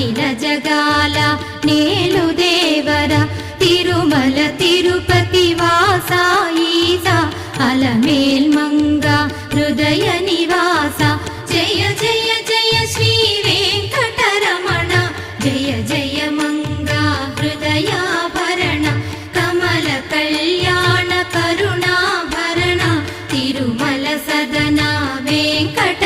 అఖిల జగాల నేలు దేవర తిరుమల తిరుపతి వాసా ఈసా అలమేల్ మంగ హృదయ నివాస జయ జయ జయ శ్రీ వెంకటరమణ జయ జయ మంగ హృదయాభరణ కమల కళ్యాణ కరుణాభరణ తిరుమల సదన వెంకట